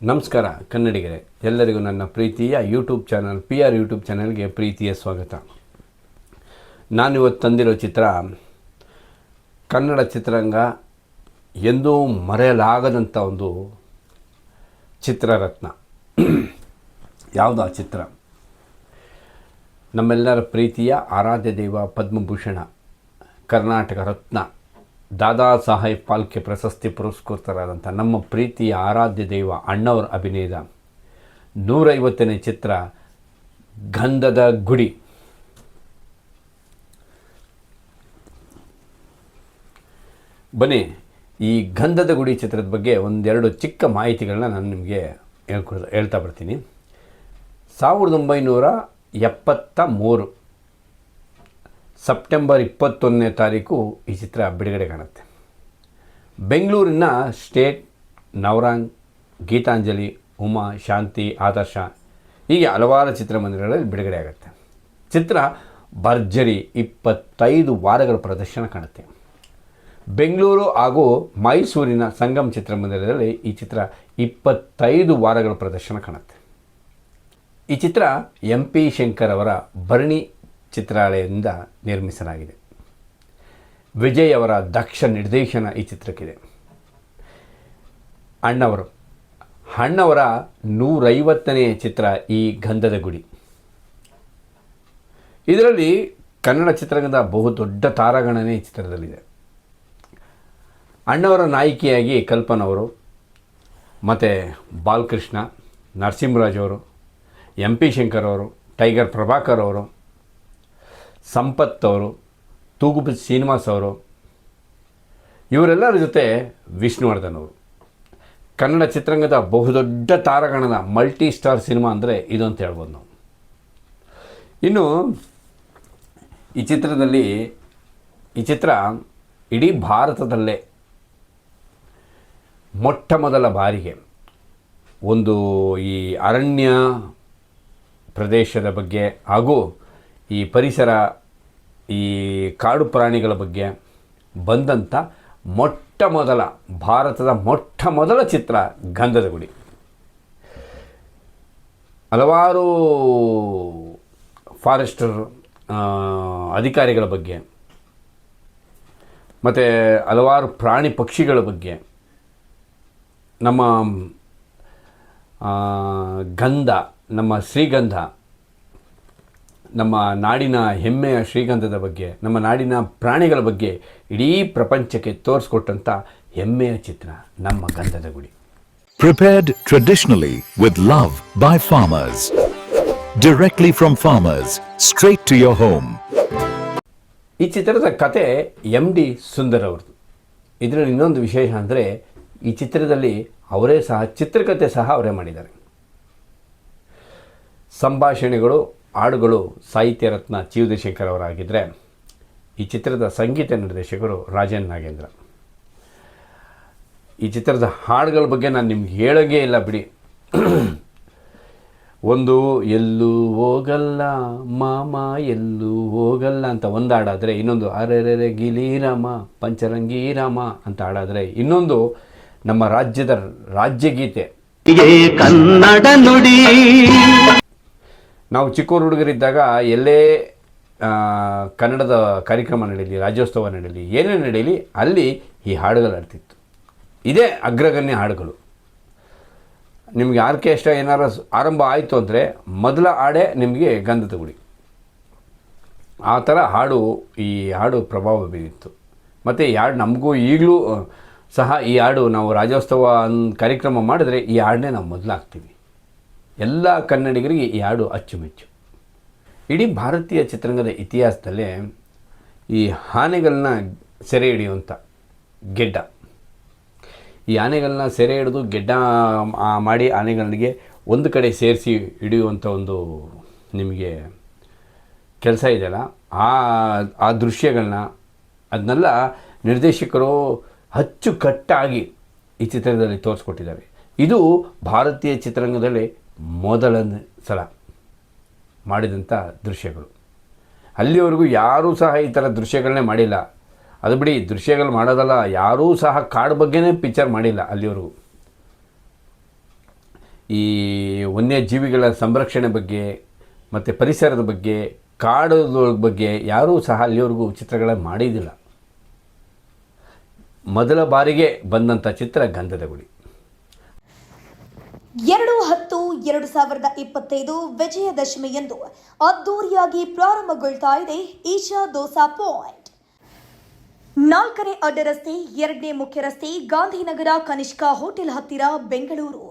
ನಮಸ್ಕಾರ ಕನ್ನಡಿಗರೇ, ಎಲ್ಲರಿಗೂ ನನ್ನ ಪ್ರೀತಿಯ ಯೂಟ್ಯೂಬ್ ಚಾನಲ್ ಯೂಟ್ಯೂಬ್ ಚಾನಲ್ಗೆ ಪ್ರೀತಿಯ ಸ್ವಾಗತ. ನಾನಿವತ್ತು ತಂದಿರೋ ಚಿತ್ರ ಕನ್ನಡ ಚಿತ್ರರಂಗ ಎಂದೂ ಮರೆಯಲಾಗದಂಥ ಒಂದು ಚಿತ್ರರತ್ನ. ಯಾವುದು ಆ ಚಿತ್ರ? ನಮ್ಮೆಲ್ಲರ ಪ್ರೀತಿಯ ಆರಾಧ್ಯ ದೈವ ಪದ್ಮಭೂಷಣ, ಕರ್ನಾಟಕ ರತ್ನ, ದಾದಾ ಸಾಹೇಬ್ ಫಾಲ್ಕೆ ಪ್ರಶಸ್ತಿ ಪುರಸ್ಕೃತರಾದಂಥ ನಮ್ಮ ಪ್ರೀತಿಯ ಆರಾಧ್ಯ ದೈವ ಅಣ್ಣವರ ಅಭಿನಯದ 150ನೇ ಚಿತ್ರ ಗಂಧದ ಗುಡಿ. ಬನ್ನಿ, ಈ ಗಂಧದ ಗುಡಿ ಚಿತ್ರದ ಬಗ್ಗೆ ಒಂದೆರಡು ಚಿಕ್ಕ ಮಾಹಿತಿಗಳನ್ನ ನಾನು ನಿಮಗೆ ಹೇಳ್ತಾ ಬರ್ತೀನಿ. 1973 ಸೆಪ್ಟೆಂಬರ್ 21ನೇ ತಾರೀಕು ಈ ಚಿತ್ರ ಬಿಡುಗಡೆ ಕಾಣುತ್ತೆ. ಬೆಂಗಳೂರಿನ ಸ್ಟೇಟ್, ನವರಂಗ್, ಗೀತಾಂಜಲಿ, ಉಮಾ, ಶಾಂತಿ, ಆದರ್ಶ ಹೀಗೆ ಹಲವಾರು ಚಿತ್ರಮಂದಿರಗಳಲ್ಲಿ ಬಿಡುಗಡೆ ಆಗುತ್ತೆ. ಚಿತ್ರ ಭರ್ಜರಿ 25 ವಾರಗಳ ಪ್ರದರ್ಶನ ಕಾಣುತ್ತೆ. ಬೆಂಗಳೂರು ಹಾಗೂ ಮೈಸೂರಿನ ಸಂಗಮ್ ಚಿತ್ರಮಂದಿರದಲ್ಲಿ ಈ ಚಿತ್ರ 25 ವಾರಗಳ ಪ್ರದರ್ಶನ ಕಾಣುತ್ತೆ. ಈ ಚಿತ್ರ MP ಶಂಕರ್ ಅವರ ಭರಣಿ ಚಿತ್ರಾಲಯದಿಂದ ನಿರ್ಮಿಸಲಾಗಿದೆ. ವಿಜಯ್ ಅವರ ದಕ್ಷ ನಿರ್ದೇಶನ ಈ ಚಿತ್ರಕ್ಕಿದೆ. ಅಣ್ಣವರ 150ನೇ ಚಿತ್ರ ಈ ಗಂಧದ ಗುಡಿ. ಇದರಲ್ಲಿ ಕನ್ನಡ ಚಿತ್ರರಂಗದ ಬಹುದೊಡ್ಡ ತಾರಾಗಣನೆ ಈ ಚಿತ್ರದಲ್ಲಿದೆ. ಅಣ್ಣವರ ನಾಯಕಿಯಾಗಿ ಕಲ್ಪನವರು, ಮತ್ತು ಬಾಲಕೃಷ್ಣ, ನರಸಿಂಹರಾಜ್ ಅವರು, MP ಶಂಕರ್ ಅವರು, ಟೈಗರ್ ಪ್ರಭಾಕರ್ ಅವರು, ಸಂಪತ್ ಅವರು, ತೂಗುಬಿ ಶ್ರೀನಿವಾಸ್ ಅವರು, ಇವರೆಲ್ಲರ ಜೊತೆ ವಿಷ್ಣುವರ್ಧನ್ ಅವರು. ಕನ್ನಡ ಚಿತ್ರರಂಗದ ಬಹುದೊಡ್ಡ ತಾರಾಗಣದ ಮಲ್ಟಿ ಸ್ಟಾರ್ ಸಿನಿಮಾ ಅಂದರೆ ಇದು ಅಂತ ಹೇಳ್ಬೋದು ನಾವು. ಇನ್ನು ಈ ಚಿತ್ರ ಇಡೀ ಭಾರತದಲ್ಲೇ ಮೊಟ್ಟ ಮೊದಲ ಬಾರಿಗೆ ಒಂದು ಈ ಅರಣ್ಯ ಪ್ರದೇಶದ ಬಗ್ಗೆ ಹಾಗೂ ಈ ಪರಿಸರ, ಈ ಕಾಡು ಪ್ರಾಣಿಗಳ ಬಗ್ಗೆ ಬಂದಂಥ ಭಾರತದ ಮೊಟ್ಟ ಮೊದಲ ಚಿತ್ರ ಗಂಧದ ಗುಡಿ. ಹಲವಾರು ಫಾರೆಸ್ಟರ್ ಅಧಿಕಾರಿಗಳ ಬಗ್ಗೆ ಮತ್ತು ಹಲವಾರು ಪ್ರಾಣಿ ಪಕ್ಷಿಗಳ ಬಗ್ಗೆ, ನಮ್ಮ ಗಂಧ, ನಮ್ಮ ಶ್ರೀಗಂಧ, ನಮ್ಮ ನಾಡಿನ ಹೆಮ್ಮೆಯ ಶ್ರೀಗಂಧದ ಬಗ್ಗೆ, ನಮ್ಮ ನಾಡಿನ ಪ್ರಾಣಿಗಳ ಬಗ್ಗೆ ಇಡೀ ಪ್ರಪಂಚಕ್ಕೆ ತೋರಿಸ್ಕೊಟ್ಟಂಥ ಹೆಮ್ಮೆಯ ಚಿತ್ರ ನಮ್ಮ ಗಂಧದ ಗುಡಿ. Prepared traditionally with love by farmers. Directly from farmers, straight to your home. ಈ ಚಿತ್ರದ ಕತೆ MD ಸುಂದರ್ ಅವ್ರದ್ದು. ಇದರಲ್ಲಿ ಇನ್ನೊಂದು ವಿಶೇಷ ಅಂದರೆ ಈ ಚಿತ್ರದಲ್ಲಿ ಅವರೇ ಸಹ ಚಿತ್ರಕಥೆ ಸಹ ಅವರೇ ಮಾಡಿದ್ದಾರೆ. ಸಂಭಾಷಣೆಗಳು, ಹಾಡುಗಳು ಸಾಹಿತ್ಯ ರತ್ನ ಚಿ.ಉ. ಶಂಕರ್ ಅವರಾಗಿದ್ದರೆ, ಈ ಚಿತ್ರದ ಸಂಗೀತ ನಿರ್ದೇಶಕರು ರಾಜನ್ ನಾಗೇಂದ್ರ. ಈ ಚಿತ್ರದ ಹಾಡುಗಳ ಬಗ್ಗೆ ನಾನು ನಿಮ್ಗೆ ಹೇಳೋಂಗೇ ಇಲ್ಲ ಬಿಡಿ. ಒಂದು ಎಲ್ಲೂ ಹೋಗಲ್ಲ ಮಾಮ ಎಲ್ಲೂ ಹೋಗಲ್ಲ ಅಂತ ಒಂದು ಹಾಡಾದರೆ, ಇನ್ನೊಂದು ಅರೆರೆ ಗಿಲಿರಾಮ ಪಂಚರಂಗೀರಾಮ ಅಂತ ಹಾಡಾದರೆ, ಇನ್ನೊಂದು ನಮ್ಮ ರಾಜ್ಯದ ರಾಜ್ಯಗೀತೆ ಕನ್ನಡ ನುಡಿ. ನಾವು ಚಿಕ್ಕ ಹುಡುಗರಿದ್ದಾಗ ಎಲ್ಲೇ ಕನ್ನಡದ ಕಾರ್ಯಕ್ರಮ ನಡೀಲಿ, ರಾಜ್ಯೋತ್ಸವ ನಡೀಲಿ, ಏನೇ ನಡೀಲಿ ಅಲ್ಲಿ ಈ ಹಾಡುಗಳು ಆಡ್ತಿತ್ತು. ಇದೇ ಅಗ್ರಗಣ್ಯ ಹಾಡುಗಳು. ನಿಮಗೆ ಆರ್ಕೆಸ್ಟ್ರಾ ಏನಾರು ಆರಂಭ ಆಯಿತು ಅಂದರೆ ಮೊದಲ ಹಾಡೇ ನಿಮಗೆ ಗಂಧದ ಗುಡಿ. ಆ ಥರ ಈ ಹಾಡು ಪ್ರಭಾವ ಬೀರಿತ್ತು. ಮತ್ತು ಈ ಹಾಡು ನಮಗೂ ಈಗಲೂ ಸಹ ಈ ಹಾಡು ನಾವು ರಾಜ್ಯೋತ್ಸವ ಕಾರ್ಯಕ್ರಮ ಮಾಡಿದ್ರೆ ಈ ಹಾಡನ್ನೇ ನಾವು ಮೊದಲು ಹಾಕ್ತೀವಿ. ಎಲ್ಲ ಕನ್ನಡಿಗರಿಗೆ ಈ ಹಾಡು ಅಚ್ಚುಮೆಚ್ಚು. ಇಡೀ ಭಾರತೀಯ ಚಿತ್ರರಂಗದ ಇತಿಹಾಸದಲ್ಲೇ ಈ ಆನೆಗಳನ್ನ ಸೆರೆ ಹಿಡಿಯುವಂಥ ಗೆಡ್ಡ, ಈ ಆನೆಗಳನ್ನ ಸೆರೆ ಹಿಡಿದು ಗೆಡ್ಡ ಮಾಡಿ ಆನೆಗಳಿಗೆ ಒಂದು ಕಡೆ ಸೇರಿಸಿ ಹಿಡಿಯುವಂಥ ಒಂದು ನಿಮಗೆ ಕೆಲಸ ಇದೆಯಲ್ಲ, ಆ ದೃಶ್ಯಗಳನ್ನ ಅದನ್ನೆಲ್ಲ ನಿರ್ದೇಶಕರು ಅಚ್ಚುಕಟ್ಟಾಗಿ ಈ ಚಿತ್ರದಲ್ಲಿ ತೋರಿಸ್ಕೊಟ್ಟಿದ್ದಾರೆ. ಇದು ಭಾರತೀಯ ಚಿತ್ರರಂಗದಲ್ಲಿ ಮೊದಲನೇ ಸಲ ಮಾಡಿದಂಥ ದೃಶ್ಯಗಳು. ಅಲ್ಲಿವರೆಗೂ ಯಾರೂ ಸಹ ಈ ಥರ ದೃಶ್ಯಗಳನ್ನೇ ಮಾಡಿಲ್ಲ. ಅದು ಬಿಡಿ, ದೃಶ್ಯಗಳು ಮಾಡೋದಲ್ಲ, ಯಾರೂ ಸಹ ಕಾಡು ಬಗ್ಗೆನೇ ಪಿಕ್ಚರ್ ಮಾಡಿಲ್ಲ ಅಲ್ಲಿವರೆಗೂ. ಈ ವನ್ಯಜೀವಿಗಳ ಸಂರಕ್ಷಣೆ ಬಗ್ಗೆ ಮತ್ತು ಪರಿಸರದ ಬಗ್ಗೆ ಕಾಡುಗಳ ಬಗ್ಗೆ ಯಾರೂ ಸಹ ಅಲ್ಲಿವರೆಗೂ ಚಿತ್ರಗಳನ್ನು ಮಾಡಿದ್ದಿಲ್ಲ. ಮೊದಲ ಬಾರಿಗೆ ಬಂದಂಥ ಚಿತ್ರ ಗಂಧದ ಗುಡಿ. 2/10/2025 ವಿಜಯದಶಮಿಯಂದು ಅದ್ದೂರಿಯಾಗಿ ಪ್ರಾರಂಭಗೊಳ್ತಾ ಇದೆ ಈಶಾ ದೋಸಾ ಪಾಯಿಂಟ್. 4ನೇ ಅಡ್ಡ ರಸ್ತೆ, 2ನೇ ಮುಖ್ಯ ರಸ್ತೆ, ಗಾಂಧಿನಗರ ಕನಿಷ್ಕಾ ಹೋಟೆಲ್ ಹತ್ತಿರ, ಬೆಂಗಳೂರು.